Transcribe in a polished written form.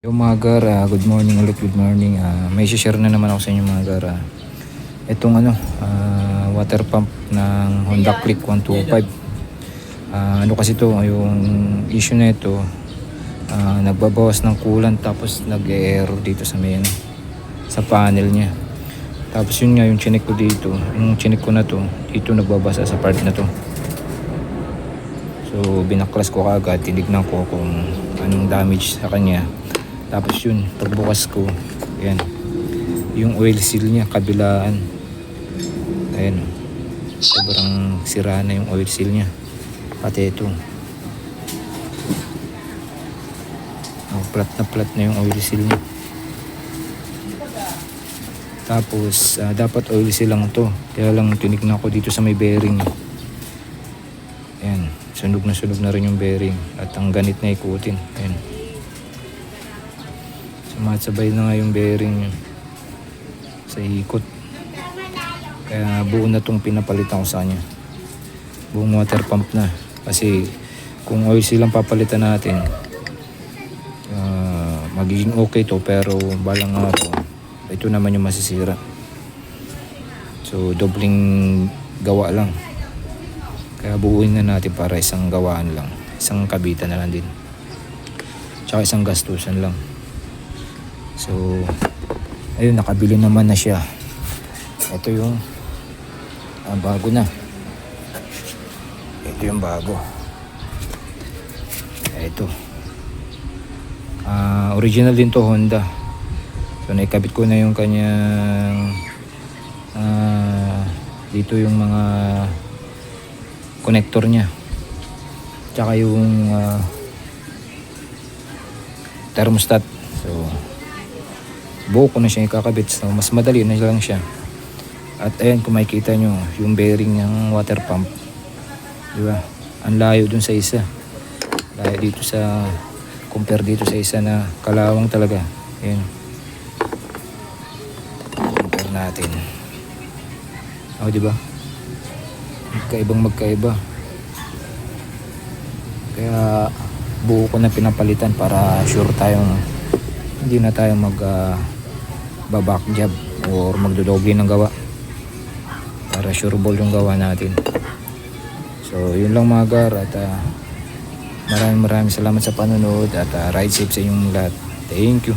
Yung mga gar, good morning ulit, good morning. May share na naman ako sa inyo mga gar. Itong water pump ng Honda Click 125. Ano kasi to, yung issue na ito, nagbabawas ng coolant tapos nag-error dito sa may sa panel niya. Tapos yun nga yung chinek ko dito, yung chinek ko na to, dito nagbabasa sa part na to. So binaklas ko kaagad, tinignan ko kung anong damage sa kanya. Tapos yun, pagbukas ko, ayan, yung oil seal niya, kabilaan. Ayan, sobrang sira na yung oil seal niya. Pati ito. Plat na yung oil seal niya. Tapos, dapat oil seal lang to. Kaya lang tinignan ko dito sa may bearing. Ayan, sunog na rin yung bearing. At ang ganit na ikutin. Ayan. Sumasabay na nga yung bearing niya sa ikot. Kaya buo na itong pinapalitan ko sa kanya. Buong water pump na. Kasi kung oil seal lang papalitan natin, magiging okay to, pero balang araw ito naman yung masisira. So dobling gawa lang. Kaya buuin na natin para isang gawaan lang. Isang kabitan na lang din. Tsaka isang gastusan lang. So ayun, nakabili naman na siya. Ito yung bago na. Ito yung bago. Ito. Original din to, Honda. So naikabit ko na yung kanyang dito yung mga connector niya. Tsaka yung thermostat. So buo ko na siya ikakabit. So mas madali na lang siya. At ayan, kung makikita nyo yung bearing ng water pump, diba? Ang layo dun sa isa. Layo dito sa, compare dito sa isa na kalawang talaga. Ayan. Compare natin. Diba? Magkaiba. Kaya buo ko na pinapalitan para sure tayong hindi na tayo back job or magdodoble ng gawa. Para sureball yung gawa natin. So yun lang mga gar, at maraming salamat sa panonood at ride safe sa inyong lahat. Thank you.